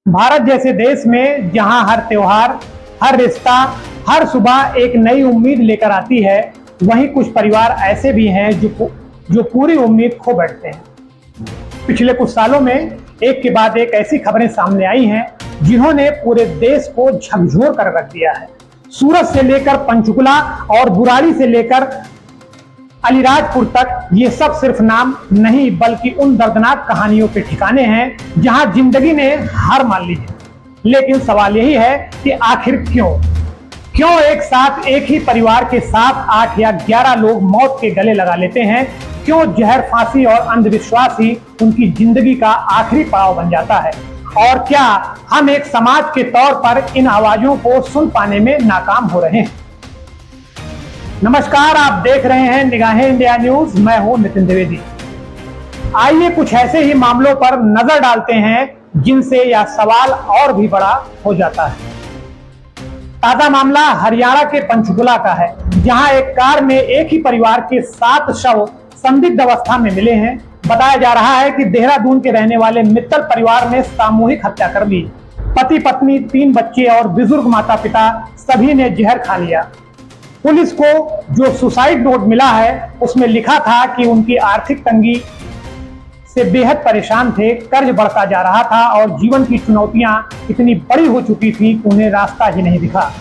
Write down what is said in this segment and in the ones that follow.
भारत जैसे देश में जहां हर त्योहार, हर रिश्ता, हर सुबह एक नई उम्मीद लेकर आती है, वहीं कुछ परिवार ऐसे भी हैं जो पूरी उम्मीद खो बैठते हैं। पिछले कुछ सालों में एक के बाद एक ऐसी खबरें सामने आई हैं जिन्होंने पूरे देश को झकझोर कर रख दिया है। सूरत से लेकर पंचकुला और बुराड़ी से लेकर अलीराजपुर तक ये सब सिर्फ नाम नहीं बल्कि उन दर्दनाक कहानियों के ठिकाने हैं जहां जिंदगी ने हार मान ली है। लेकिन सवाल यही है कि आखिर क्यों एक साथ एक ही परिवार के 7, 8 या 11 लोग मौत के गले लगा लेते हैं? क्यों जहर, फांसी और अंधविश्वास ही उनकी जिंदगी का आखिरी पड़ाव बन जाता है? और क्या हम एक समाज के तौर पर इन आवाजों को सुन पाने में नाकाम हो रहे हैं? नमस्कार, आप देख रहे हैं निगाहें इंडिया न्यूज। मैं हूं नितिन द्विवेदी। आइए कुछ ऐसे ही मामलों पर नजर डालते हैं जिनसे यह सवाल और भी बड़ा हो जाता है। ताजा मामला हरियाणा के पंचकुला का है, जहां एक कार में एक ही परिवार के 7 शव संदिग्ध अवस्था में मिले हैं। बताया जा रहा है कि देहरादून के रहने वाले मित्तल परिवार ने सामूहिक हत्या कर ली। पति, पत्नी, 3 बच्चे और बुजुर्ग माता पिता सभी ने जहर खा लिया। पुलिस को जो सुसाइड नोट मिला है उसमें लिखा था कि उनकी आर्थिक तंगी से बेहद परेशान थे, कर्ज बढ़ता जा रहा था और जीवन की चुनौतियां इतनी बड़ी हो चुकी थी कि उन्हें रास्ता ही नहीं दिखा।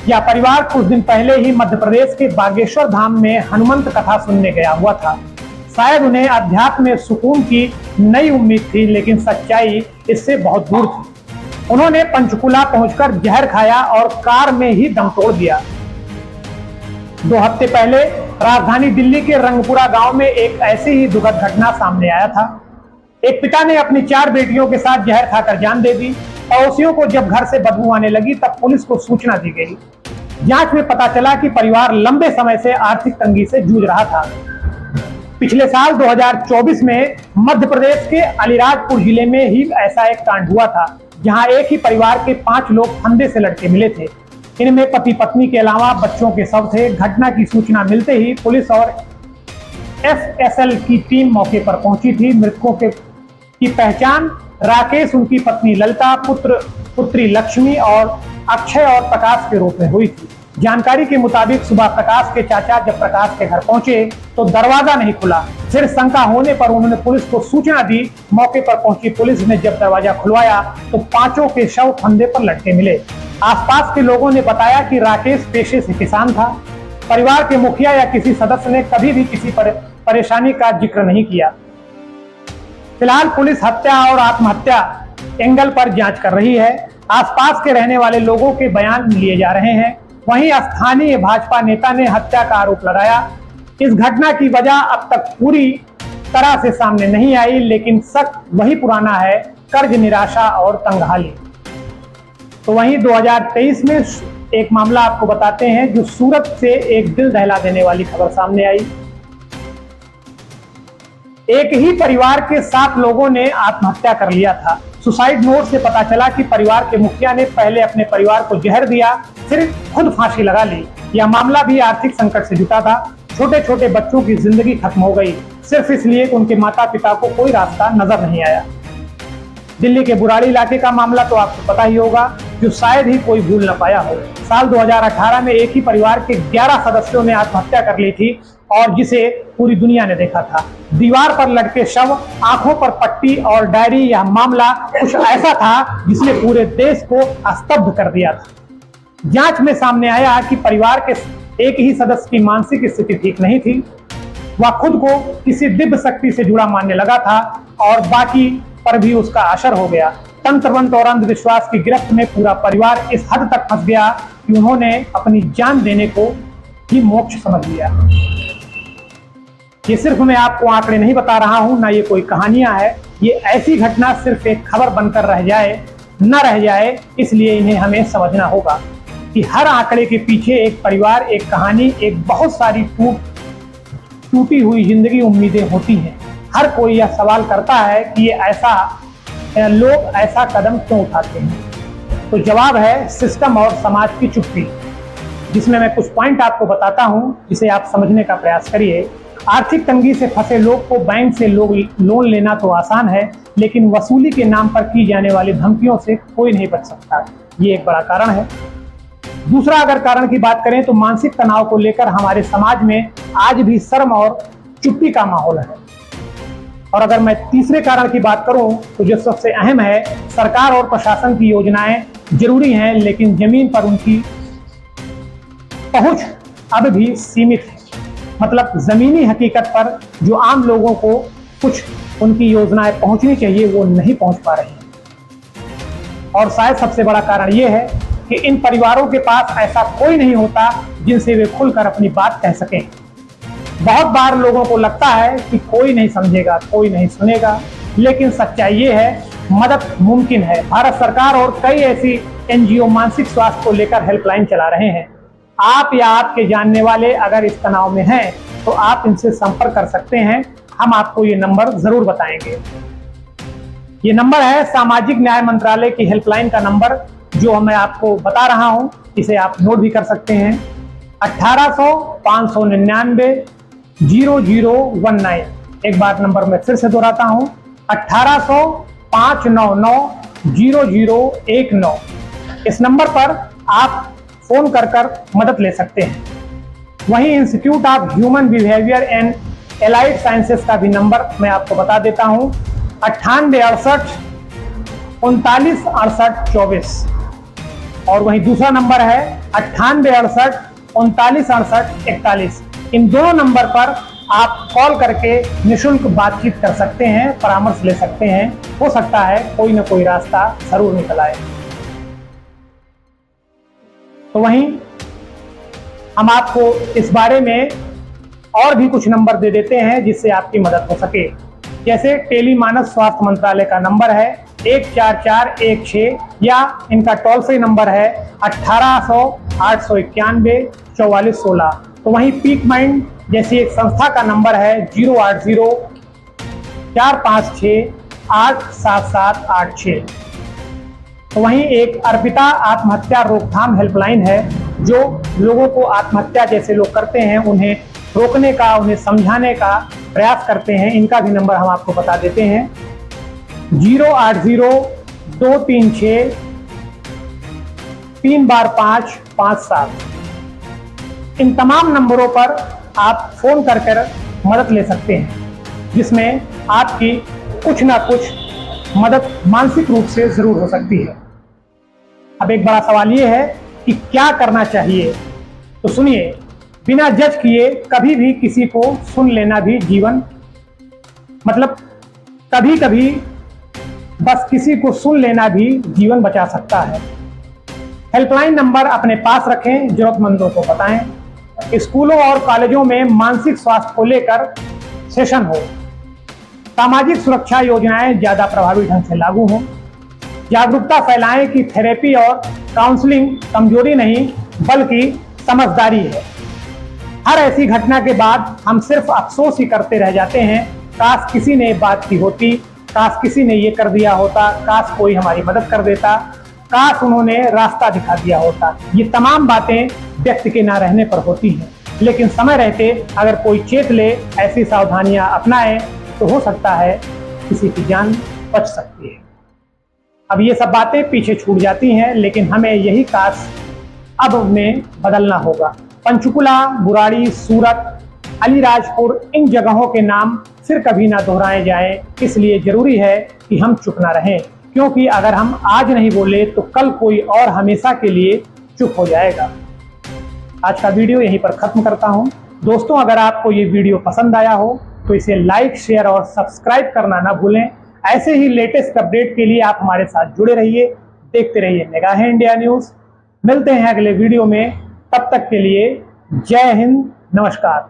यह परिवार कुछ दिन पहले ही मध्य प्रदेश के बागेश्वर धाम में हनुमंत कथा सुनने गया हुआ था। शायद उन्हें अध्यात्म में सुकून की नई उम्मीद थी, लेकिन सच्चाई इससे बहुत दूर थी। उन्होंने पंचकुला पहुंचकर जहर खाया और कार में ही दम तोड़ दिया। 2 हफ्ते पहले राजधानी दिल्ली के रंगपुरा गांव में एक ऐसी ही दुखद घटना सामने आया था। एक पिता ने अपनी 4 बेटियों के साथ जहर खाकर जान दे दी। पड़ोसियों को जब घर से बदबू आने लगी तब पुलिस को सूचना दी गई। जांच में पता चला कि परिवार लंबे समय से आर्थिक तंगी से जूझ रहा था। पिछले साल 2024 में मध्य प्रदेश के अलीराजपुर जिले में ही ऐसा एक कांड हुआ था, जहां एक ही परिवार के 5 लोग फंदे से लटके मिले थे। इनमें पति पत्नी के अलावा बच्चों के शव थे। घटना की सूचना मिलते ही पुलिस और एफएसएल की टीम मौके पर पहुंची थी। मृतकों की पहचान राकेश, उनकी पत्नी ललिता, पुत्री लक्ष्मी और अक्षय और प्रकाश के रूप में हुई थी। जानकारी के मुताबिक सुबह प्रकाश के चाचा जब प्रकाश के घर पहुंचे तो दरवाजा नहीं खुला। फिर शंका होने पर उन्होंने पुलिस को सूचना दी। मौके पर पहुंची पुलिस ने जब दरवाजा खुलवाया तो 5 के शव फंदे पर लटके मिले। आसपास के लोगों ने बताया कि राकेश पेशे से किसान था। परिवार के मुखिया या किसी सदस्य ने कभी भी किसी परेशानी का जिक्र नहीं किया। फिलहाल पुलिस हत्या और आत्महत्या एंगल पर जांच कर रही है। आसपास के रहने वाले लोगों के बयान लिए जा रहे हैं। वहीं स्थानीय भाजपा नेता ने हत्या का आरोप लगाया। इस घटना की वजह अब तक पूरी तरह से सामने नहीं आई, लेकिन शक वही पुराना है, कर्ज, निराशा और तंगहाली। तो वहीं 2023 में एक मामला आपको बताते हैं जो सूरत से एक दिल दहला देने वाली खबर सामने आई। एक ही परिवार के 7 लोगों ने आत्महत्या कर लिया था। सुसाइड नोट से पता चला कि परिवार के मुखिया ने पहले अपने परिवार को जहर दिया, फिर खुद फांसी लगा ली। यह मामला भी आर्थिक संकट से जुटा था। छोटे छोटे बच्चों की जिंदगी खत्म हो गई, सिर्फ इसलिए कि उनके माता पिता को कोई रास्ता नजर नहीं आया। दिल्ली के बुराड़ी इलाके का मामला तो आपको पता ही होगा, जो शायद ही कोई भूल न पाया हो। साल 2018 में एक ही परिवार के 11 सदस्यों ने आत्महत्या कर ली थी और जिसे पूरी दुनिया ने देखा था। दीवार पर लटके शव, आंखों पर पट्टी और डायरी। यह मामला कुछ ऐसा था जिसने पूरे देश को स्तब्ध कर दिया था। जांच में सामने आया कि परिवार के एक ही सदस्य की मानसिक स्थिति ठीक नहीं थी। वह खुद को किसी दिव्य शक्ति से जुड़ा मानने लगा था और बाकी पर भी उसका असर हो गया। तंत्र मंत्र और अंधविश्वास की गिरफ्त में पूरा परिवार इस हद तक फंस गया कि उन्होंने अपनी जान देने को ही मोक्ष समझ लिया। ये सिर्फ मैं आपको आंकड़े नहीं बता रहा हूं, ना ये कोई कहानियां है। ये ऐसी घटना सिर्फ एक खबर बनकर न रह जाए, इसलिए इन्हें हमें समझना होगा कि हर आंकड़े के पीछे एक परिवार, एक कहानी, एक बहुत सारी टूटी हुई जिंदगी, उम्मीदें होती हैं। हर कोई यह सवाल करता है कि लोग ऐसा कदम क्यों उठाते हैं? तो जवाब है सिस्टम और समाज की चुप्पी, जिसमें मैं कुछ पॉइंट आपको बताता हूं जिसे आप समझने का प्रयास करिए। आर्थिक तंगी से फंसे लोग को बैंक से लोन लेना तो आसान है, लेकिन वसूली के नाम पर की जाने वाली धमकियों से कोई नहीं बच सकता। ये एक बड़ा कारण है। दूसरा अगर कारण की बात करें तो मानसिक तनाव को लेकर हमारे समाज में आज भी शर्म और चुप्पी का माहौल है। और अगर मैं तीसरे कारण की बात करूं तो जो सबसे अहम है, सरकार और प्रशासन की योजनाएं जरूरी हैं, लेकिन जमीन पर उनकी पहुंच अब भी सीमित है। मतलब जमीनी हकीकत पर जो आम लोगों को कुछ उनकी योजनाएं पहुंचनी चाहिए वो नहीं पहुंच पा रही हैं। और शायद सबसे बड़ा कारण ये है कि इन परिवारों के पास ऐसा कोई नहीं होता जिनसे वे खुलकर अपनी बात कह सकें। बहुत बार लोगों को लगता है कि कोई नहीं समझेगा, कोई नहीं सुनेगा, लेकिन सच्चाई ये है मदद मुमकिन है। भारत सरकार और कई ऐसी एनजीओ मानसिक स्वास्थ्य को लेकर हेल्पलाइन चला रहे हैं। आप या आपके जानने वाले अगर इस तनाव में हैं तो आप इनसे संपर्क कर सकते हैं। हम आपको ये नंबर जरूर बताएंगे। ये नंबर है सामाजिक न्याय मंत्रालय की हेल्पलाइन का नंबर, जो मैं आपको बता रहा हूं। इसे आप नोट भी कर सकते हैं। 1800-599-0019। एक बार नंबर मैं फिर से दोहराता हूं, 1800-599-0019। इस नंबर पर आप फोन कर मदद ले सकते हैं। वहीं institute of human behaviour and allied sciences का भी नंबर मैं आपको बता देता हूं, 9868-3968-24। और वहीं दूसरा नंबर है 9868-3968-41। इन दोनों नंबर पर आप कॉल करके निःशुल्क बातचीत कर सकते हैं, परामर्श ले सकते हैं। हो सकता है कोई ना कोई रास्ता जरूर निकल आए। तो वहीं हम आपको इस बारे में और भी कुछ नंबर दे देते हैं जिससे आपकी मदद हो सके। जैसे टेली मानव स्वास्थ्य मंत्रालय का नंबर है 14416, या इनका टोल फ्री नंबर है 1800-891-4416। तो वहीं पीक माइंड जैसी एक संस्था का नंबर है 080-456-87786। तो वहीं एक अर्पिता आत्महत्या रोकथाम हेल्पलाइन है, जो लोगों को आत्महत्या जैसे लोग करते हैं उन्हें रोकने का, उन्हें समझाने का प्रयास करते हैं। इनका भी नंबर हम आपको बता देते हैं 080-236-3x557। इन तमाम नंबरों पर आप फोन कर मदद ले सकते हैं, जिसमें आपकी कुछ ना कुछ मदद मानसिक रूप से जरूर हो सकती है। अब एक बड़ा सवाल ये है कि क्या करना चाहिए। तो सुनिए, बिना जज किए कभी भी किसी को सुन लेना भी जीवन, मतलब कभी कभी बस किसी को सुन लेना भी जीवन बचा सकता है। हेल्पलाइन नंबर अपने पास रखें, जरूरतमंदों को बताएं। स्कूलों और कॉलेजों में मानसिक स्वास्थ्य को लेकर सेशन हो, सामाजिक सुरक्षा योजनाएं ज्यादा प्रभावी ढंग से लागू हों, जागरूकता फैलाएं कि थेरेपी और काउंसलिंग कमजोरी नहीं बल्कि समझदारी है। हर ऐसी घटना के बाद हम सिर्फ अफसोस ही करते रह जाते हैं, काश किसी ने बात की होती, काश किसी ने ये कर दिया होता, काश कोई हमारी मदद कर देता, काश उन्होंने रास्ता दिखा दिया होता। ये तमाम बातें व्यक्ति के ना रहने पर होती हैं, लेकिन समय रहते अगर कोई चेत ले, ऐसी सावधानियां अपनाए तो हो सकता है किसी की जान बच सकती है। अब ये सब बातें पीछे छूट जाती हैं, लेकिन हमें यही काश अब में बदलना होगा। पंचकुला, बुराड़ी, सूरत, अलीराजपुर, इन जगहों के नाम फिर कभी ना दोहराए जाएं। इसलिए जरूरी है कि हम चुप ना रहें, क्योंकि अगर हम आज नहीं बोले तो कल कोई और हमेशा के लिए चुप हो जाएगा। आज का वीडियो यहीं पर खत्म करता हूं। दोस्तों, अगर आपको ये वीडियो पसंद आया हो तो इसे लाइक, शेयर और सब्सक्राइब करना ना भूलें। ऐसे ही लेटेस्ट अपडेट के लिए आप हमारे साथ जुड़े रहिए, देखते रहिए निगाहें इंडिया न्यूज। मिलते हैं अगले वीडियो में, तब तक के लिए जय हिंद, नमस्कार।